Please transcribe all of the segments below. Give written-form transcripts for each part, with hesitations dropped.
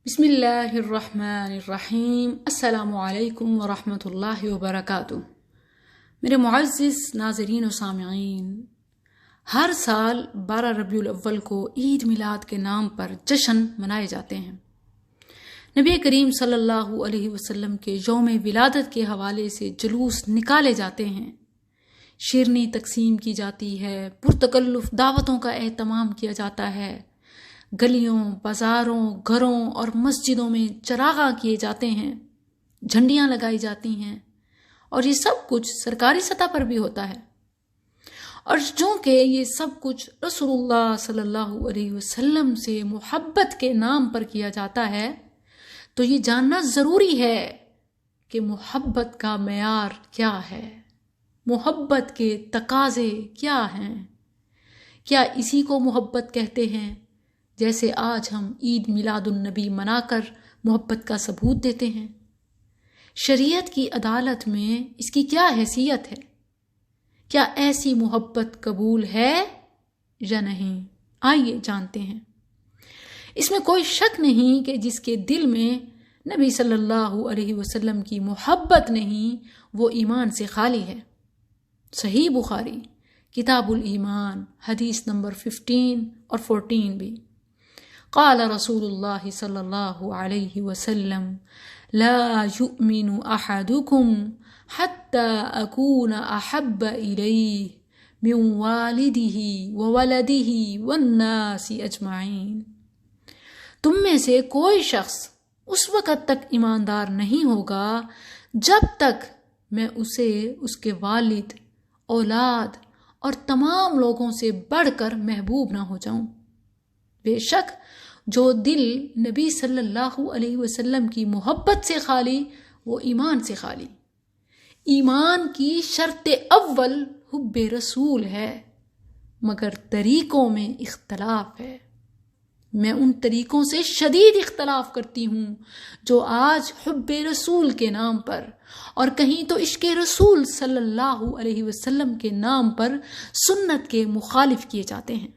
بسم اللہ الرحمن الرحیم۔ السلام علیکم ورحمۃ اللہ وبرکاتہ۔ میرے معزز ناظرین و سامعین، ہر سال 12 ربیع الاول کو عید میلاد کے نام پر جشن منائے جاتے ہیں۔ نبی کریم صلی اللہ علیہ وسلم کے یوم ولادت کے حوالے سے جلوس نکالے جاتے ہیں، شیرنی تقسیم کی جاتی ہے، پرتکلف دعوتوں کا اہتمام کیا جاتا ہے، گلیوں، بازاروں، گھروں اور مسجدوں میں چراغاں کیے جاتے ہیں، جھنڈیاں لگائی جاتی ہیں، اور یہ سب کچھ سرکاری سطح پر بھی ہوتا ہے۔ اور چونکہ یہ سب کچھ رسول اللہ صلی اللہ علیہ وسلم سے محبت کے نام پر کیا جاتا ہے، تو یہ جاننا ضروری ہے کہ محبت کا معیار کیا ہے، محبت کے تقاضے کیا ہیں۔ کیا اسی کو محبت کہتے ہیں جیسے آج ہم عید میلاد النبی منا کر محبت کا ثبوت دیتے ہیں؟ شریعت کی عدالت میں اس کی کیا حیثیت ہے؟ کیا ایسی محبت قبول ہے یا نہیں؟ آئیے جانتے ہیں۔ اس میں کوئی شک نہیں کہ جس کے دل میں نبی صلی اللہ علیہ وسلم کی محبت نہیں، وہ ایمان سے خالی ہے۔ صحیح بخاری کتاب الایمان حدیث نمبر 15 اور 14 بھی۔ قال رسول اللہ صلی اللہ علیہ وسلم لا يؤمن احدكم حتى اكون احب الیہ من والدہ وولدہ والناس اجمعین۔ تم میں سے کوئی شخص اس وقت تک ایماندار نہیں ہوگا جب تک میں اسے اس کے والد، اولاد اور تمام لوگوں سے بڑھ کر محبوب نہ ہو جاؤں۔ بے شک جو دل نبی صلی اللہ علیہ وسلم کی محبت سے خالی، وہ ایمان سے خالی۔ ایمان کی شرط اول حب رسول ہے، مگر طریقوں میں اختلاف ہے۔ میں ان طریقوں سے شدید اختلاف کرتی ہوں جو آج حب رسول کے نام پر اور کہیں تو عشق رسول صلی اللہ علیہ وسلم کے نام پر سنت کے مخالف کیے جاتے ہیں۔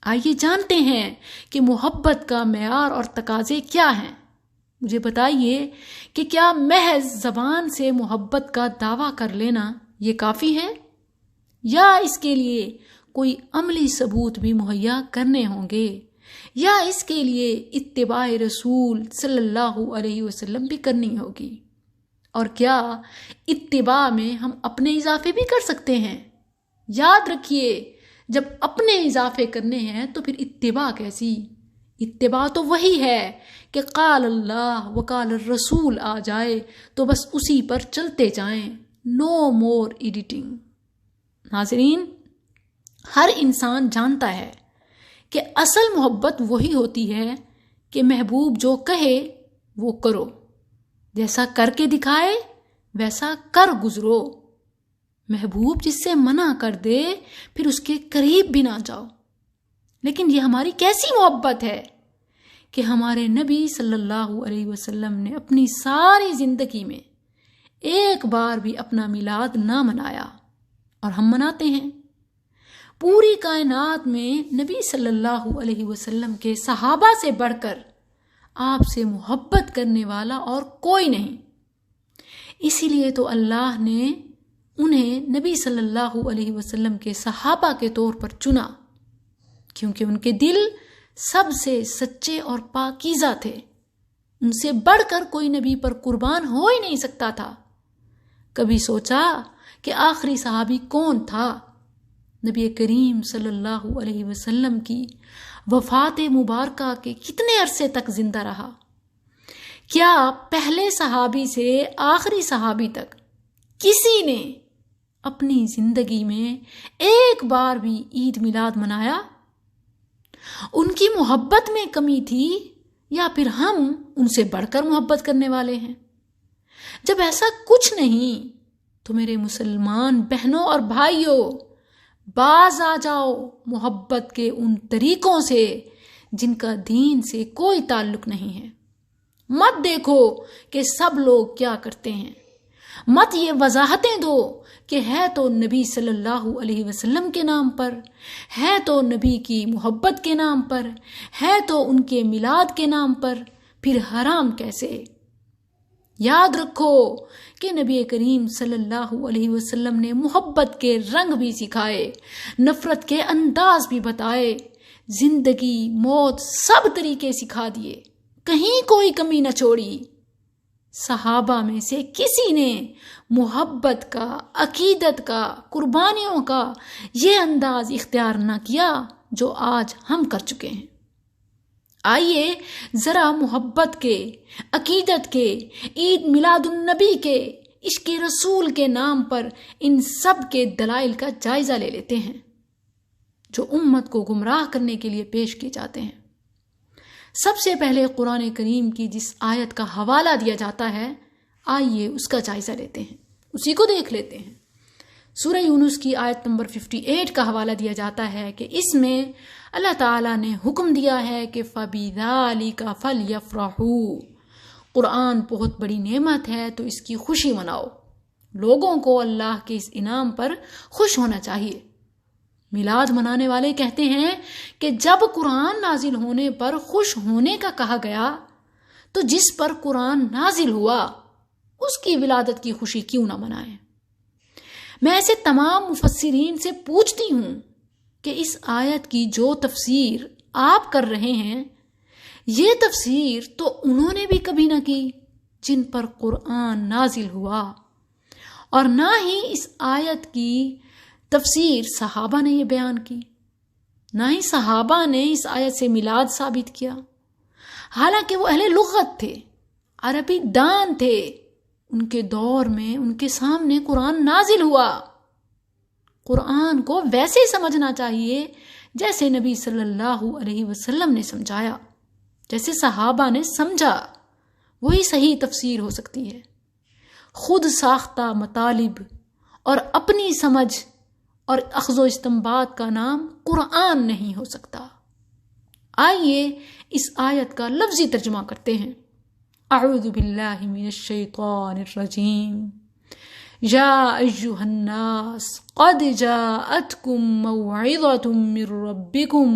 آئیے جانتے ہیں کہ محبت کا معیار اور تقاضے کیا ہیں۔ مجھے بتائیے کہ کیا محض زبان سے محبت کا دعویٰ کر لینا یہ کافی ہے، یا اس کے لیے کوئی عملی ثبوت بھی مہیا کرنے ہوں گے، یا اس کے لیے اتباع رسول صلی اللہ علیہ وسلم بھی کرنی ہوگی؟ اور کیا اتباع میں ہم اپنے اضافے بھی کر سکتے ہیں؟ یاد رکھیے، جب اپنے اضافے کرنے ہیں تو پھر اتباع کیسی؟ اتباع تو وہی ہے کہ قال اللہ وقال الرسول آ جائے تو بس اسی پر چلتے جائیں، نو مور ایڈیٹنگ۔ ناظرین، ہر انسان جانتا ہے کہ اصل محبت وہی ہوتی ہے کہ محبوب جو کہے وہ کرو، جیسا کر کے دکھائے ویسا کر گزرو۔ محبوب جس سے منع کر دے پھر اس کے قریب بھی نہ جاؤ۔ لیکن یہ ہماری کیسی محبت ہے کہ ہمارے نبی صلی اللہ علیہ وسلم نے اپنی ساری زندگی میں ایک بار بھی اپنا میلاد نہ منایا، اور ہم مناتے ہیں۔ پوری کائنات میں نبی صلی اللہ علیہ وسلم کے صحابہ سے بڑھ کر آپ سے محبت کرنے والا اور کوئی نہیں۔ اسی لیے تو اللہ نے انہیں نبی صلی اللہ علیہ وسلم کے صحابہ کے طور پر چنا، کیونکہ ان کے دل سب سے سچے اور پاکیزہ تھے۔ ان سے بڑھ کر کوئی نبی پر قربان ہو ہی نہیں سکتا تھا۔ کبھی سوچا کہ آخری صحابی کون تھا؟ نبی کریم صلی اللہ علیہ وسلم کی وفات مبارکہ کے کتنے عرصے تک زندہ رہا؟ کیا پہلے صحابی سے آخری صحابی تک کسی نے اپنی زندگی میں ایک بار بھی عید میلاد منایا؟ ان کی محبت میں کمی تھی، یا پھر ہم ان سے بڑھ کر محبت کرنے والے ہیں؟ جب ایسا کچھ نہیں تو میرے مسلمان بہنوں اور بھائیوں، باز آ جاؤ محبت کے ان طریقوں سے جن کا دین سے کوئی تعلق نہیں ہے۔ مت دیکھو کہ سب لوگ کیا کرتے ہیں، مت یہ وضاحتیں دو کہ ہے تو نبی صلی اللہ علیہ وسلم کے نام پر، ہے تو نبی کی محبت کے نام پر، ہے تو ان کے میلاد کے نام پر، پھر حرام کیسے؟ یاد رکھو کہ نبی کریم صلی اللہ علیہ وسلم نے محبت کے رنگ بھی سکھائے، نفرت کے انداز بھی بتائے، زندگی موت سب طریقے سکھا دیے، کہیں کوئی کمی نہ چھوڑی۔ صحابہ میں سے کسی نے محبت کا، عقیدت کا، قربانیوں کا یہ انداز اختیار نہ کیا جو آج ہم کر چکے ہیں۔ آئیے ذرا محبت کے، عقیدت کے، عید میلاد النبی کے، عشق رسول کے نام پر ان سب کے دلائل کا جائزہ لے لیتے ہیں جو امت کو گمراہ کرنے کے لیے پیش کیے جاتے ہیں۔ سب سے پہلے قرآن کریم کی جس آیت کا حوالہ دیا جاتا ہے، آئیے اس کا جائزہ لیتے ہیں، اسی کو دیکھ لیتے ہیں۔ سورہ یونس کی آیت نمبر 58 کا حوالہ دیا جاتا ہے کہ اس میں اللہ تعالیٰ نے حکم دیا ہے کہ فَبِذَالِكَ فَلْيَفْرَحُوا، قرآن بہت بڑی نعمت ہے تو اس کی خوشی مناؤ۔ لوگوں کو اللہ کے اس انعام پر خوش ہونا چاہیے۔ میلاد منانے والے کہتے ہیں کہ جب قرآن نازل ہونے پر خوش ہونے کا کہا گیا تو جس پر قرآن نازل ہوا اس کی ولادت کی خوشی کیوں نہ منائیں؟ میں ایسے تمام مفسرین سے پوچھتی ہوں کہ اس آیت کی جو تفسیر آپ کر رہے ہیں، یہ تفسیر تو انہوں نے بھی کبھی نہ کی جن پر قرآن نازل ہوا، اور نہ ہی اس آیت کی تفسیر صحابہ نے یہ بیان کی، نہ ہی صحابہ نے اس آیت سے میلاد ثابت کیا، حالانکہ وہ اہل لغت تھے، عربی دان تھے۔ ان کے دور میں ان کے سامنے قرآن نازل ہوا۔ قرآن کو ویسے ہی سمجھنا چاہیے جیسے نبی صلی اللہ علیہ وسلم نے سمجھایا، جیسے صحابہ نے سمجھا، وہی صحیح تفسیر ہو سکتی ہے۔ خود ساختہ مطالب اور اپنی سمجھ اور اخذ و استنباط کا نام قرآن نہیں ہو سکتا۔ آئیے اس آیت کا لفظی ترجمہ کرتے ہیں۔ اعوذ باللہ من الشیطان الرجیم، یا ایہا الناس قد جاءتکم موعظۃ من ربکم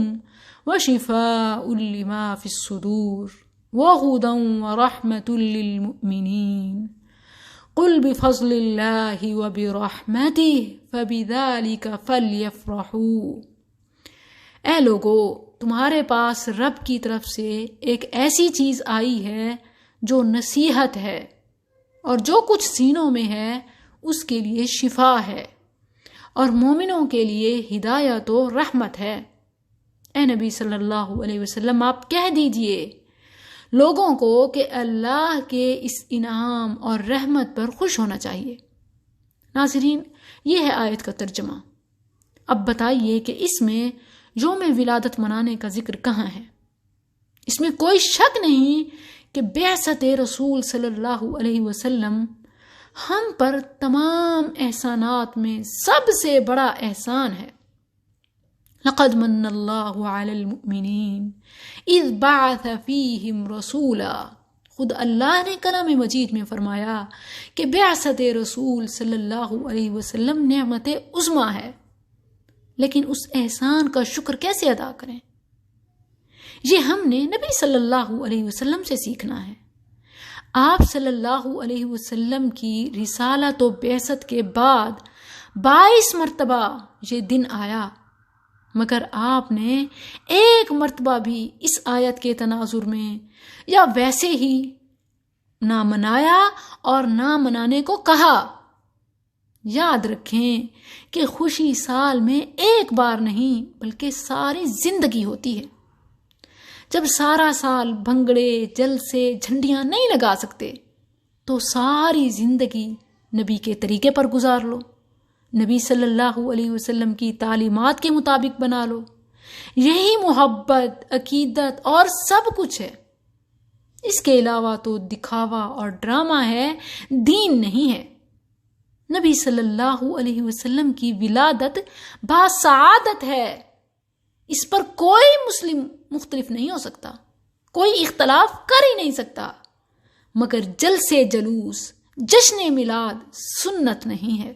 وشفاء لما فی الصدور وہدی ورحمۃ للمؤمنین، قل بفضل اللہ وبرحمتہ فبذلک فلیفرحوا۔ اے لوگو، تمہارے پاس رب کی طرف سے ایک ایسی چیز آئی ہے جو نصیحت ہے، اور جو کچھ سینوں میں ہے اس کے لیے شفا ہے، اور مومنوں کے لیے ہدایت و رحمت ہے۔ اے نبی صلی اللہ علیہ وسلم، آپ کہہ دیجئے لوگوں کو کہ اللہ کے اس انعام اور رحمت پر خوش ہونا چاہیے۔ ناظرین، یہ ہے آیت کا ترجمہ۔ اب بتائیے کہ اس میں یوم ولادت منانے کا ذکر کہاں ہے؟ اس میں کوئی شک نہیں کہ بعثت رسول صلی اللہ علیہ وسلم ہم پر تمام احسانات میں سب سے بڑا احسان ہے۔ لقد من اللہ علی المؤمنین اذ بعث فیہم رسولا، خود اللہ نے کلام مجید میں فرمایا کہ بعثت رسول صلی اللہ علیہ وسلم نعمت عظمیٰ ہے، لیکن اس احسان کا شکر کیسے ادا کریں؟ یہ ہم نے نبی صلی اللہ علیہ وسلم سے سیکھنا ہے۔ آپ صلی اللہ علیہ وسلم کی رسالت و بعثت کے بعد 22 مرتبہ یہ دن آیا، مگر آپ نے ایک مرتبہ بھی اس آیت کے تناظر میں یا ویسے ہی نہ منایا اور نہ منانے کو کہا۔ یاد رکھیں کہ خوشی سال میں ایک بار نہیں بلکہ ساری زندگی ہوتی ہے۔ جب سارا سال بھنگڑے، جلسے، جھنڈیاں نہیں لگا سکتے تو ساری زندگی نبی کے طریقے پر گزار لو، نبی صلی اللہ علیہ وسلم کی تعلیمات کے مطابق بنا لو۔ یہی محبت، عقیدت اور سب کچھ ہے۔ اس کے علاوہ تو دکھاوا اور ڈرامہ ہے، دین نہیں ہے۔ نبی صلی اللہ علیہ وسلم کی ولادت باسعادت ہے، اس پر کوئی مسلم مختلف نہیں ہو سکتا، کوئی اختلاف کر ہی نہیں سکتا، مگر جلسے جلوس، جشن میلاد سنت نہیں ہے۔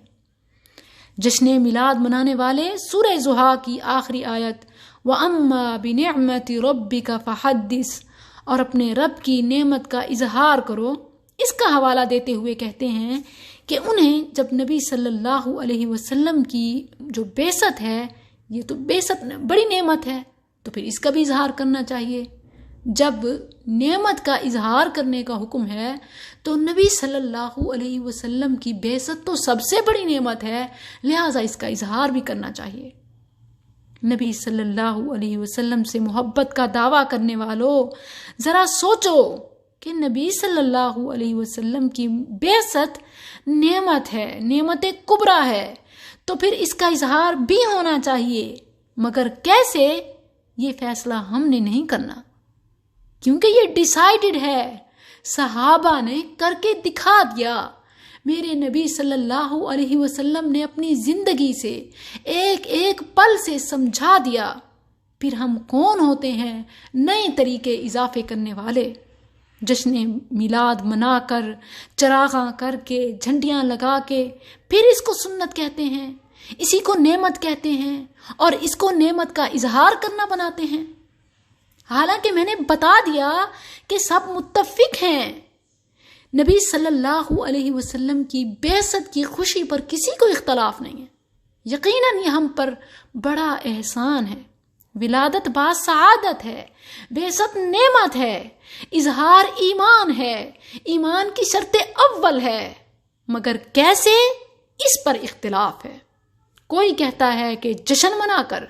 جشن میلاد منانے والے سورہ ضحیٰ کی آخری آیت وَأَمَّا بِنِعْمَةِ رَبِّكَ فَحَدِّثْ اور اپنے رب کی نعمت کا اظہار کرو، اس کا حوالہ دیتے ہوئے کہتے ہیں کہ انہیں جب نبی صلی اللہ علیہ وسلم کی جو بعثت ہے، یہ تو بعثت بڑی نعمت ہے، تو پھر اس کا بھی اظہار کرنا چاہیے۔ جب نعمت کا اظہار کرنے کا حکم ہے تو نبی صلی اللہ علیہ وسلم کی بعثت تو سب سے بڑی نعمت ہے، لہٰذا اس کا اظہار بھی کرنا چاہیے۔ نبی صلی اللہ علیہ وسلم سے محبت کا دعویٰ کرنے والوں، ذرا سوچو کہ نبی صلی اللہ علیہ وسلم کی بعثت نعمت ہے، نعمت کبریٰ ہے، تو پھر اس کا اظہار بھی ہونا چاہیے، مگر کیسے، یہ فیصلہ ہم نے نہیں کرنا، کیونکہ یہ ڈیسائیڈڈ ہے، صحابہ نے کر کے دکھا دیا۔ میرے نبی صلی اللہ علیہ وسلم نے اپنی زندگی سے ایک ایک پل سے سمجھا دیا، پھر ہم کون ہوتے ہیں نئے طریقے اضافے کرنے والے؟ جشن میلاد منا کر، چراغاں کر کے، جھنڈیاں لگا کے، پھر اس کو سنت کہتے ہیں، اسی کو نعمت کہتے ہیں، اور اس کو نعمت کا اظہار کرنا بناتے ہیں۔ حالانکہ میں نے بتا دیا کہ سب متفق ہیں، نبی صلی اللہ علیہ وسلم کی بعثت کی خوشی پر کسی کو اختلاف نہیں ہے۔ یقیناً یہ ہم پر بڑا احسان ہے، ولادت سعادت ہے، بعثت نعمت ہے، اظہار ایمان ہے، ایمان کی شرط اول ہے، مگر کیسے، اس پر اختلاف ہے۔ کوئی کہتا ہے کہ جشن منا کر،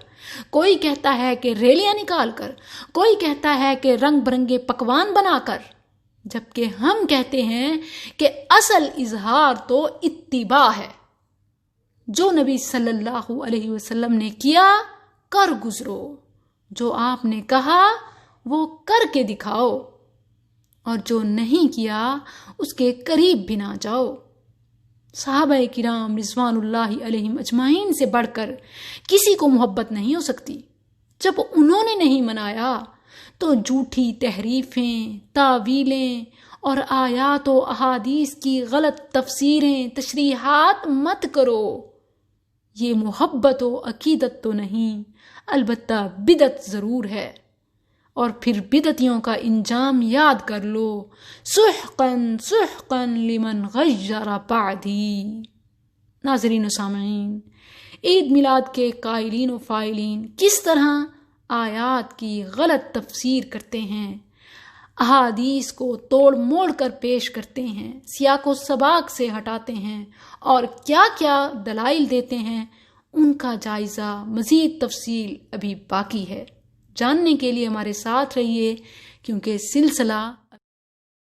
کوئی کہتا ہے کہ ریلیاں نکال کر، کوئی کہتا ہے کہ رنگ برنگے پکوان بنا کر، جبکہ ہم کہتے ہیں کہ اصل اظہار تو اتباع ہے۔ جو نبی صلی اللہ علیہ وسلم نے کیا کر گزرو، جو آپ نے کہا وہ کر کے دکھاؤ، اور جو نہیں کیا اس کے قریب بھی نہ جاؤ۔ صحابہ کرام رضوان اللہ علیہم اجمعین سے بڑھ کر کسی کو محبت نہیں ہو سکتی۔ جب انہوں نے نہیں منایا تو جھوٹی تحریفیں، تاویلیں اور آیات و احادیث کی غلط تفسیریں، تشریحات مت کرو۔ یہ محبت و عقیدت تو نہیں، البتہ بدعت ضرور ہے، اور پھر بدعتیوں کا انجام یاد کر لو، سحقاً سحقاً لمن غیر بعدی۔ ناظرین و سامعین، عید میلاد کے قائلین و فائلین کس طرح آیات کی غلط تفسیر کرتے ہیں، احادیث کو توڑ موڑ کر پیش کرتے ہیں، سیاق و سباق سے ہٹاتے ہیں، اور کیا کیا دلائل دیتے ہیں، ان کا جائزہ مزید تفصیل ابھی باقی ہے۔ جاننے کے لیے ہمارے ساتھ رہیے، کیونکہ سلسلہ